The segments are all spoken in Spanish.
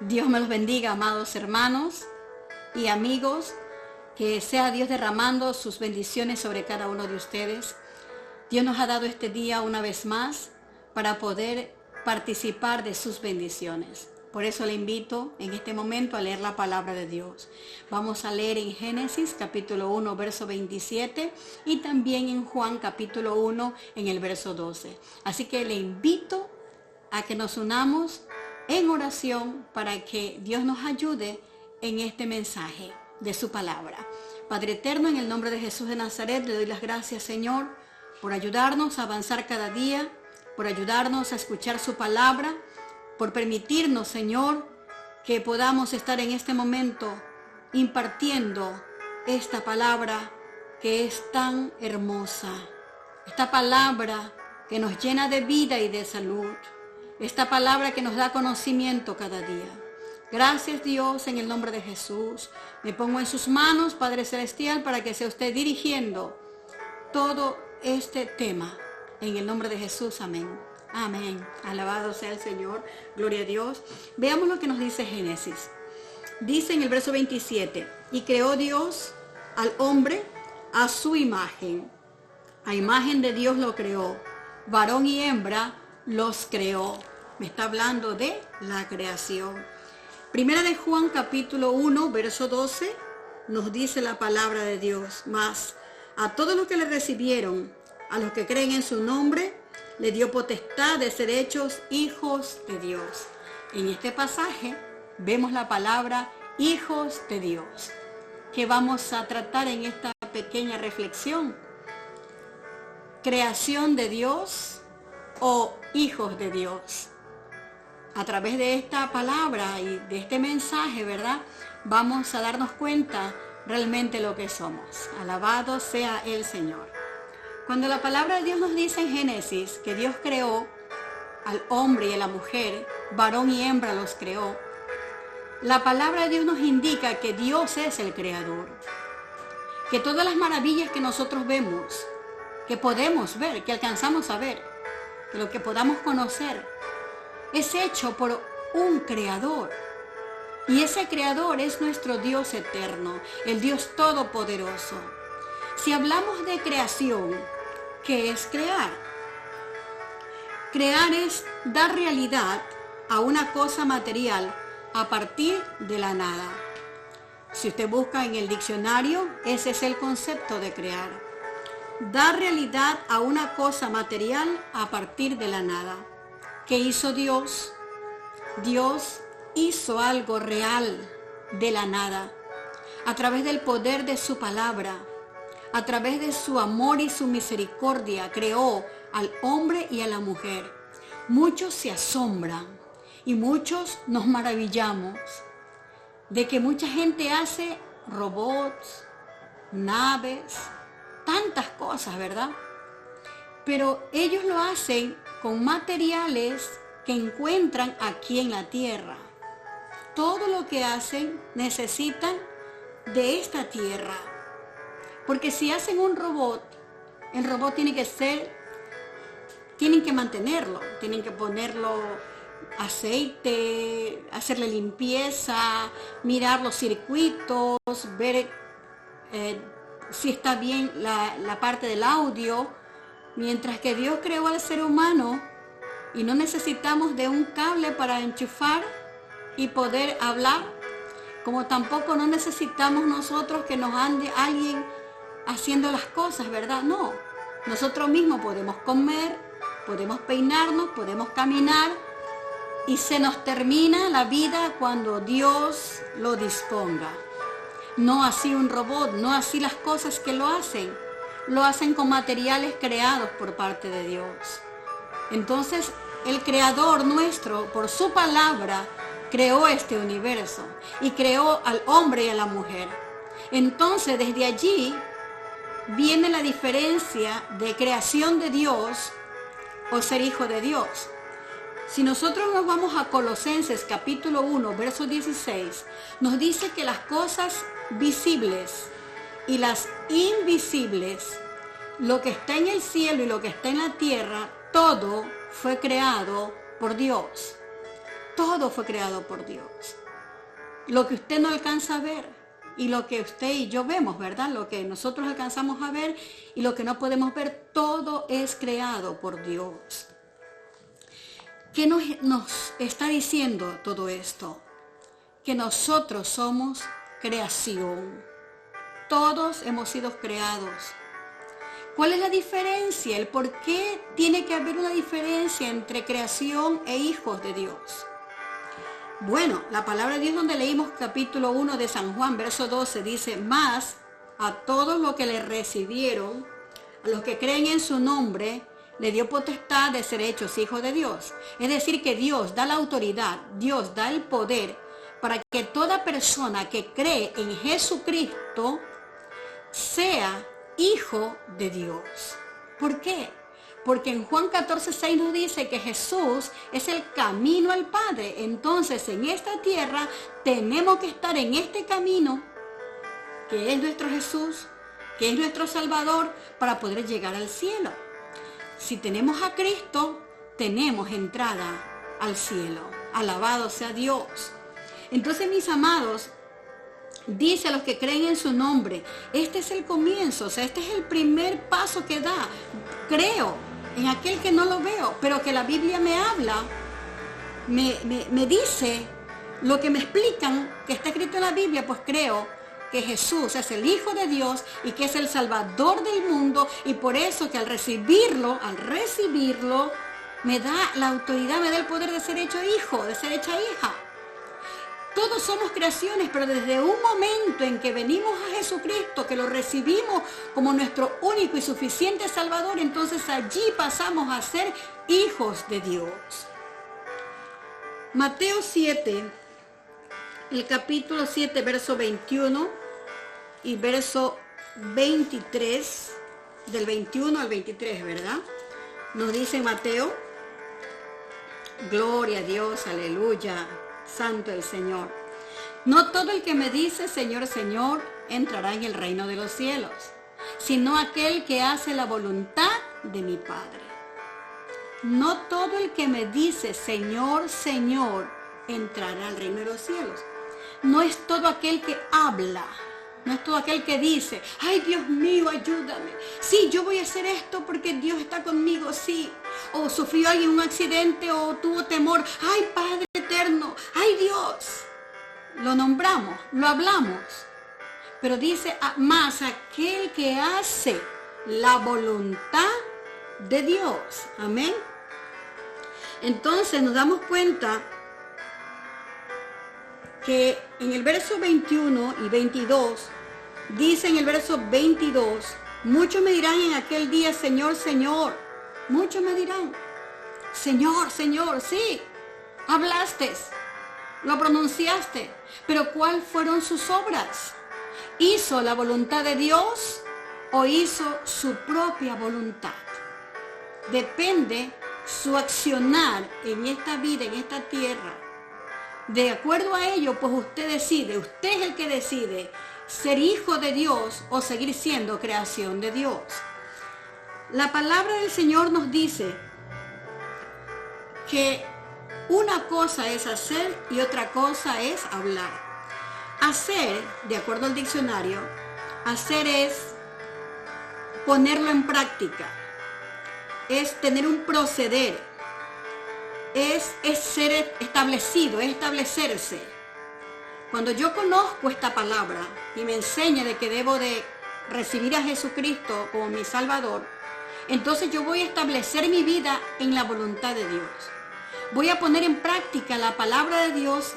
Dios me los bendiga, amados hermanos y amigos, que sea Dios derramando sus bendiciones sobre cada uno de ustedes. Dios nos ha dado este día una vez más para poder participar de sus bendiciones. Por eso le invito en este momento a leer la palabra de Dios. Vamos a leer en Génesis capítulo 1, verso 27 y también en Juan capítulo 1 en el verso 12. Así que le invito a que nos unamos en oración para que Dios nos ayude en este mensaje de su palabra. Padre eterno, en el nombre de Jesús de Nazaret, le doy las gracias, Señor, por ayudarnos a avanzar cada día, por ayudarnos a escuchar su palabra, por permitirnos, Señor, que podamos estar en este momento impartiendo esta palabra que es tan hermosa, esta palabra que nos llena de vida y de salud, esta palabra que nos da conocimiento cada día. Gracias, Dios, en el nombre de Jesús. Me pongo en sus manos, Padre Celestial, para que sea usted dirigiendo todo este tema. En el nombre de Jesús, amén. Amén. Alabado sea el Señor. Gloria a Dios. Veamos lo que nos dice Génesis. Dice en el verso 27, y creó Dios al hombre a su imagen. A imagen de Dios lo creó. Varón y hembra los creó. Me está hablando de la creación. Primera de Juan capítulo 1, verso 12, nos dice la palabra de Dios. Mas a todos los que le recibieron, a los que creen en su nombre, le dio potestad de ser hechos hijos de Dios. En este pasaje vemos la palabra hijos de Dios, que vamos a tratar en esta pequeña reflexión. Creación de Dios o hijos de Dios. A través de esta palabra y de este mensaje, ¿verdad?, vamos a darnos cuenta realmente lo que somos. Alabado sea el Señor. Cuando la palabra de Dios nos dice en Génesis que Dios creó al hombre y a la mujer, varón y hembra los creó, la palabra de Dios nos indica que Dios es el creador. Que todas las maravillas que nosotros vemos, que podemos ver, que alcanzamos a ver, que lo que podamos conocer, es hecho por un creador. Y ese creador es nuestro Dios eterno, el Dios todopoderoso. Si hablamos de creación, ¿qué es crear? Crear es dar realidad a una cosa material a partir de la nada. Si usted busca en el diccionario, ese es el concepto de crear. Dar realidad a una cosa material a partir de la nada. ¿Qué hizo Dios? Dios hizo algo real de la nada, a través del poder de su palabra, a través de su amor y su misericordia, creó al hombre y a la mujer. Muchos se asombran y muchos nos maravillamos de que mucha gente hace robots, naves, tantas cosas, ¿verdad? Pero ellos lo hacen con materiales que encuentran aquí en la tierra. Todo lo que hacen necesitan de esta tierra. Porque si hacen un robot, el robot tienen que mantenerlo, tienen que ponerlo aceite, hacerle limpieza, mirar los circuitos, ver si está bien la parte del audio. Mientras que Dios creó al ser humano y no necesitamos de un cable para enchufar y poder hablar, como tampoco no necesitamos nosotros que nos ande alguien haciendo las cosas, ¿verdad? No, nosotros mismos podemos comer, podemos peinarnos, podemos caminar y se nos termina la vida cuando Dios lo disponga. No así un robot, no así las cosas que lo hacen con materiales creados por parte de Dios. Entonces, el creador nuestro, por su palabra, creó este universo y creó al hombre y a la mujer. Entonces, desde allí viene la diferencia de creación de Dios o ser hijo de Dios. Si nosotros nos vamos a Colosenses capítulo 1, verso 16, nos dice que las cosas visibles y las invisibles, lo que está en el cielo y lo que está en la tierra, todo fue creado por Dios. Todo fue creado por Dios. Lo que usted no alcanza a ver y lo que usted y yo vemos, ¿verdad? Lo que nosotros alcanzamos a ver y lo que no podemos ver, todo es creado por Dios. ¿Qué nos está diciendo todo esto? Que nosotros somos creación. Todos hemos sido creados. ¿Cuál es la diferencia? ¿El por qué tiene que haber una diferencia entre creación e hijos de Dios? Bueno, la palabra de Dios donde leímos capítulo 1 de San Juan, verso 12, dice: mas a todos los que le recibieron, a los que creen en su nombre, le dio potestad de ser hechos hijos de Dios. Es decir, que Dios da la autoridad, Dios da el poder para que toda persona que cree en Jesucristo sea hijo de Dios. ¿Por qué? Porque en Juan 14:6 nos dice que Jesús es el camino al Padre. Entonces, en esta tierra tenemos que estar en este camino, que es nuestro Jesús, que es nuestro Salvador, para poder llegar al cielo. Si tenemos a Cristo, tenemos entrada al cielo. Alabado sea Dios. Entonces, mis amados, dice a los que creen en su nombre, este es el comienzo, o sea, este es el primer paso que da. Creo en aquel que no lo veo, pero que la Biblia me habla, me dice lo que me explican que está escrito en la Biblia, pues creo que Jesús es el Hijo de Dios y que es el Salvador del mundo, y por eso que al recibirlo, me da la autoridad, me da el poder de ser hecho hijo, de ser hecha hija. Todos somos creaciones, pero desde un momento en que venimos a Jesucristo, que lo recibimos como nuestro único y suficiente Salvador, entonces allí pasamos a ser hijos de Dios. Mateo 7, el capítulo 7, verso 21 y verso 23, del 21 al 23, ¿verdad? Nos dice Mateo: gloria a Dios, aleluya. Santo el Señor. No todo el que me dice Señor, Señor, entrará en el reino de los cielos, sino aquel que hace la voluntad de mi Padre. No todo el que me dice Señor, Señor, entrará al reino de los cielos. No es todo aquel que habla, no es todo aquel que dice: ay, Dios mío, ayúdame. Sí, yo voy a hacer esto porque Dios está conmigo, sí. O sufrió alguien un accidente o tuvo temor. Ay, Padre eterno, ay, Dios. Lo nombramos, lo hablamos. Pero dice: más aquel que hace la voluntad de Dios. Amén. Entonces nos damos cuenta que en el verso 21 y 22, dice en el verso 22, muchos me dirán en aquel día, Señor, Señor. Muchos me dirán, Señor, Señor, sí, hablaste, lo pronunciaste, pero ¿cuáles fueron sus obras? ¿Hizo la voluntad de Dios o hizo su propia voluntad? Depende su accionar en esta vida, en esta tierra. De acuerdo a ello, pues usted decide, usted es el que decide ser hijo de Dios o seguir siendo creación de Dios. La palabra del Señor nos dice que una cosa es hacer y otra cosa es hablar. Hacer, de acuerdo al diccionario, hacer es ponerlo en práctica, es tener un proceder, es ser establecido, es establecerse. Cuando yo conozco esta palabra y me enseña de que debo de recibir a Jesucristo como mi Salvador, entonces yo voy a establecer mi vida en la voluntad de Dios. Voy a poner en práctica la palabra de Dios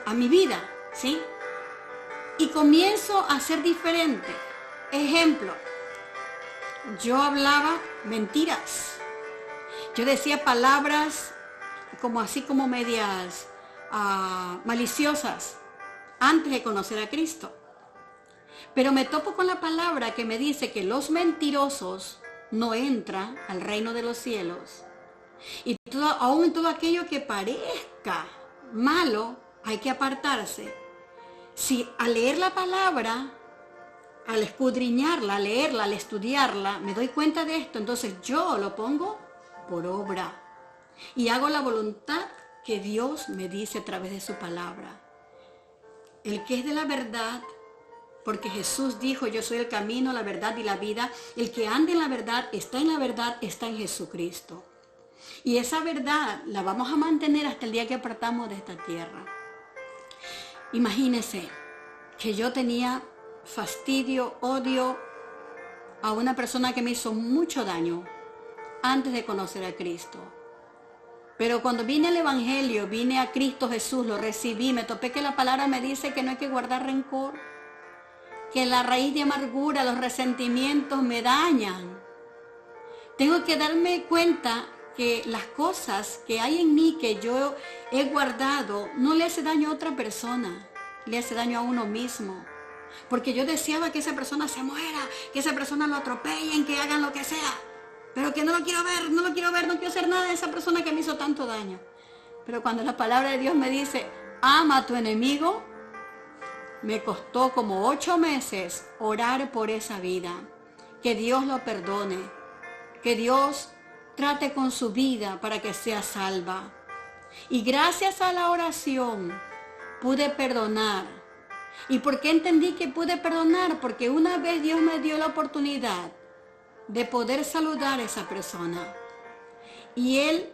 a mi vida, ¿sí? Y comienzo a ser diferente. Ejemplo, yo hablaba mentiras. Yo decía palabras como medias maliciosas antes de conocer a Cristo. Pero me topo con la palabra que me dice que los mentirosos no entran al reino de los cielos. Y aún todo aquello que parezca malo, hay que apartarse. Si al leer la palabra, al escudriñarla, al leerla, al estudiarla, me doy cuenta de esto, entonces yo lo pongo por obra y hago la voluntad que Dios me dice a través de su palabra. El que es de la verdad, porque Jesús dijo, yo soy el camino, la verdad y la vida. El que anda en la verdad, está en Jesucristo. Y esa verdad la vamos a mantener hasta el día que partamos de esta tierra. Imagínense que yo tenía fastidio, odio a una persona que me hizo mucho daño antes de conocer a Cristo. Pero cuando vine al Evangelio, vine a Cristo Jesús, lo recibí, me topé que la palabra me dice que no hay que guardar rencor, que la raíz de amargura, los resentimientos me dañan. Tengo que darme cuenta que las cosas que hay en mí, que yo he guardado, no le hace daño a otra persona, le hace daño a uno mismo. Porque yo deseaba que esa persona se muera, que esa persona lo atropellen, que hagan lo que sea. Pero que no lo quiero ver, no quiero hacer nada de esa persona que me hizo tanto daño. Pero cuando la palabra de Dios me dice, ama a tu enemigo, me costó como 8 meses orar por esa vida. Que Dios lo perdone, que Dios trate con su vida para que sea salva. Y gracias a la oración pude perdonar. ¿Y por qué entendí que pude perdonar? Porque una vez Dios me dio la oportunidad de poder saludar a esa persona. Y Él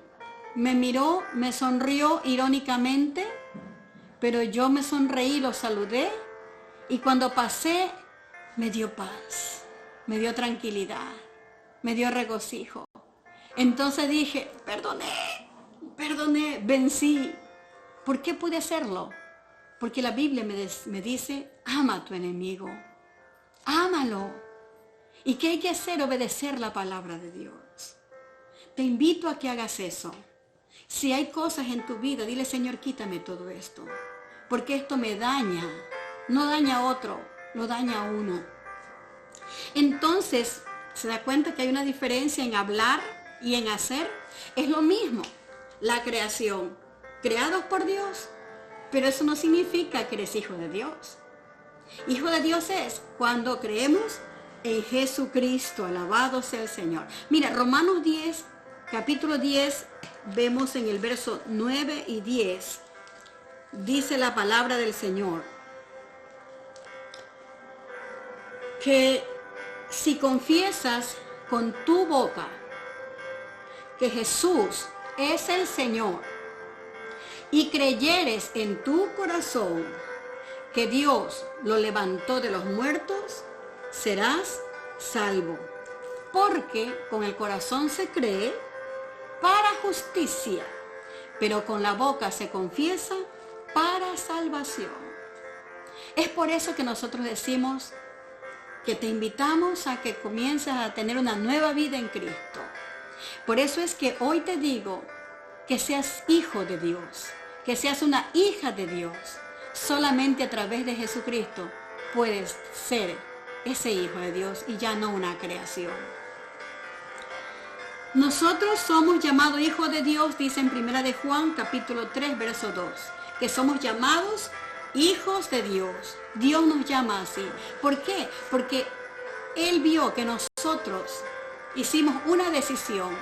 me miró, me sonrió irónicamente, pero yo me sonreí, lo saludé, y cuando pasé me dio paz, me dio tranquilidad, me dio regocijo. Entonces dije, perdoné, vencí. ¿Por qué pude hacerlo? Porque la Biblia me dice, ama a tu enemigo, ámalo. ¿Y qué hay que hacer? Obedecer la palabra de Dios. Te invito a que hagas eso. Si hay cosas en tu vida, dile, Señor, quítame todo esto, porque esto me daña, no daña a otro, lo daña a uno. Entonces, ¿se da cuenta que hay una diferencia en hablar y en hacer? Es lo mismo, la creación, creados por Dios, pero eso no significa que eres hijo de Dios. Hijo de Dios es cuando creemos en Jesucristo, alabado sea el Señor. Mira, Romanos 10, capítulo 10, vemos en el verso 9 y 10, dice la palabra del Señor, que si confiesas con tu boca que Jesús es el Señor y creyeres en tu corazón que Dios lo levantó de los muertos, serás salvo. Porque con el corazón se cree para justicia, pero con la boca se confiesa para salvación. Es por eso que nosotros decimos que te invitamos a que comiences a tener una nueva vida en Cristo. Por eso es que hoy te digo que seas hijo de Dios, que seas una hija de Dios. Solamente a través de Jesucristo puedes ser ese hijo de Dios y ya no una creación. Nosotros somos llamados hijos de Dios, dice en 1 de Juan capítulo 3 verso 2, que somos llamados hijos de Dios. Dios nos llama así. ¿Por qué? Porque Él vio que nosotros hicimos una decisión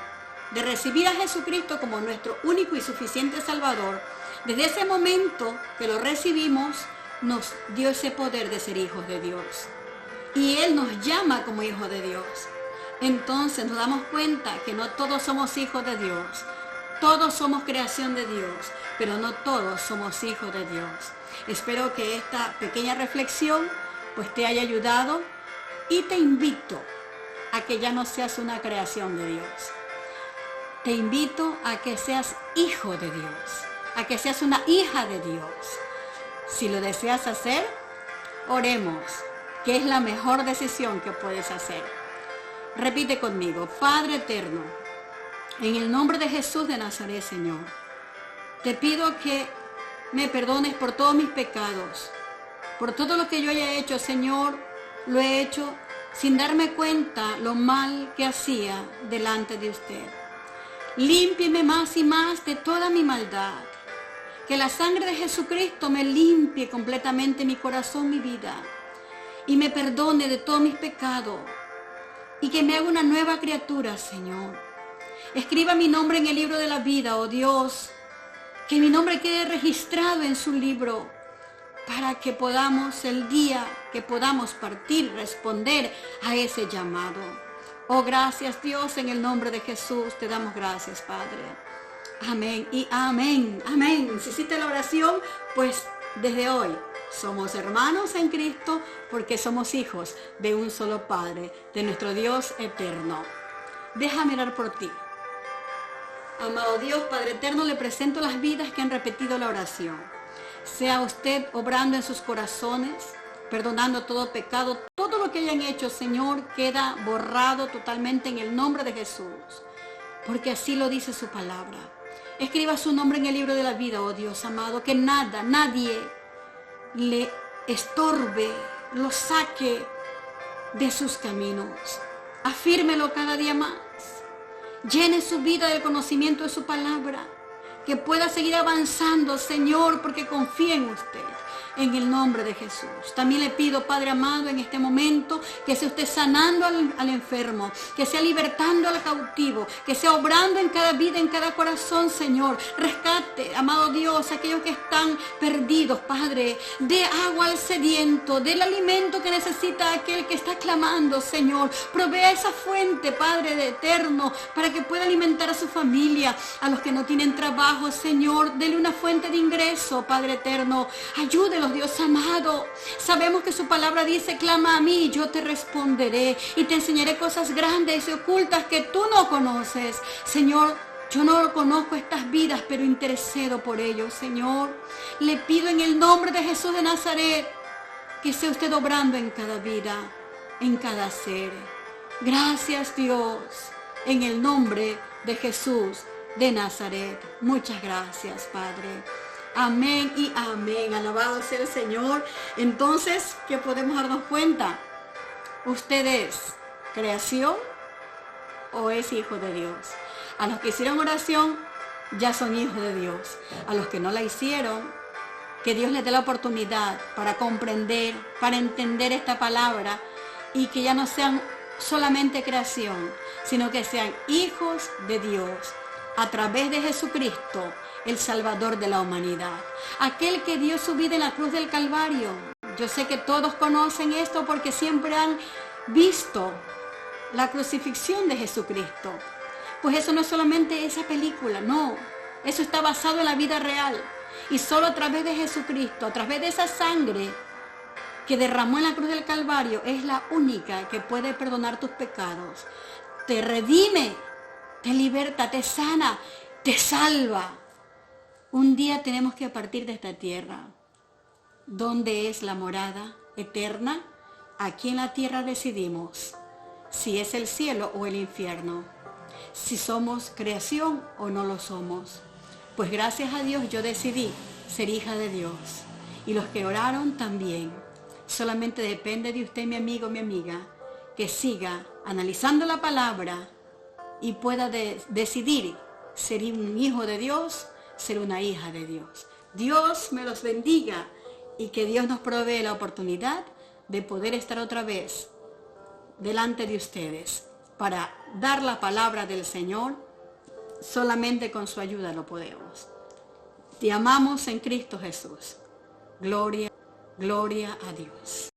de recibir a Jesucristo como nuestro único y suficiente Salvador. Desde ese momento que lo recibimos, nos dio ese poder de ser hijos de Dios. Y Él nos llama como hijos de Dios. Entonces nos damos cuenta que no todos somos hijos de Dios. Todos somos creación de Dios, pero no todos somos hijos de Dios. Espero que esta pequeña reflexión pues te haya ayudado y te invito a que ya no seas una creación de Dios. Te invito a que seas hijo de Dios, a que seas una hija de Dios. Si lo deseas hacer, oremos, que es la mejor decisión que puedes hacer. Repite conmigo, Padre eterno, en el nombre de Jesús de Nazaret, Señor, te pido que me perdones por todos mis pecados, por todo lo que yo haya hecho, Señor, lo he hecho sin darme cuenta lo mal que hacía delante de usted. Límpieme más y más de toda mi maldad. Que la sangre de Jesucristo me limpie completamente mi corazón, mi vida, y me perdone de todos mis pecados, y que me haga una nueva criatura, Señor. Escriba mi nombre en el libro de la vida, oh Dios, que mi nombre quede registrado en su libro, para que podamos, el día que podamos partir, responder a ese llamado. Oh, gracias Dios, en el nombre de Jesús te damos gracias, Padre. Amén y amén, amén. Si hiciste la oración, pues desde hoy somos hermanos en Cristo, porque somos hijos de un solo Padre, de nuestro Dios eterno. Déjame orar por ti. Amado Dios, Padre eterno, le presento las vidas que han repetido la oración. Sea usted obrando en sus corazones, perdonando todo pecado, todo lo que hayan hecho, Señor, queda borrado totalmente en el nombre de Jesús, porque así lo dice su palabra. Escriba su nombre en el libro de la vida, oh Dios amado, que nada, nadie le estorbe, lo saque de sus caminos. Afírmelo cada día más. Llene su vida del conocimiento de su palabra. Que pueda seguir avanzando, Señor, porque confía en usted. En el nombre de Jesús. También le pido, Padre amado, en este momento, que sea usted sanando al enfermo, que sea libertando al cautivo, que sea obrando en cada vida, en cada corazón, Señor. Rescate, amado Dios, aquellos que están perdidos, Padre. Dé agua al sediento, dé el alimento que necesita aquel que está clamando, Señor. Provea esa fuente, Padre de eterno, para que pueda alimentar a su familia, a los que no tienen trabajo, Señor. Dele una fuente de ingreso, Padre eterno. Ayúdelos, Dios amado. Sabemos que su palabra dice: clama a mí y yo te responderé y te enseñaré cosas grandes y ocultas que tú no conoces. Señor, yo no conozco estas vidas, pero intercedo por ellos, Señor. Le pido en el nombre de Jesús de Nazaret que sea usted obrando en cada vida, en cada ser. Gracias, Dios, en el nombre de Jesús de Nazaret. Muchas gracias, Padre. Amén y amén. Alabado sea el Señor. Entonces, ¿qué podemos darnos cuenta? ¿Usted es creación o es hijo de Dios? A los que hicieron oración, ya son hijos de Dios. A los que no la hicieron, que Dios les dé la oportunidad para comprender, para entender esta palabra, y que ya no sean solamente creación, sino que sean hijos de Dios a través de Jesucristo, el Salvador de la humanidad, aquel que dio su vida en la cruz del Calvario. Yo sé que todos conocen esto porque siempre han visto la crucifixión de Jesucristo. Pues eso no es solamente esa película, no, eso está basado en la vida real, y solo a través de Jesucristo, a través de esa sangre que derramó en la cruz del Calvario, es la única que puede perdonar tus pecados, te redime, te liberta, te sana, te salva. Un día tenemos que partir de esta tierra. ¿Dónde es la morada eterna? Aquí en la tierra decidimos si es el cielo o el infierno, si somos creación o no lo somos. Pues gracias a Dios yo decidí ser hija de Dios, y los que oraron también. Solamente depende de usted, mi amigo, mi amiga, que siga analizando la palabra y pueda decidir ser un hijo de Dios, ser una hija de Dios. Dios me los bendiga y que Dios nos provee la oportunidad de poder estar otra vez delante de ustedes para dar la palabra del Señor. Solamente con su ayuda lo podemos. Te amamos en Cristo Jesús. Gloria, gloria a Dios.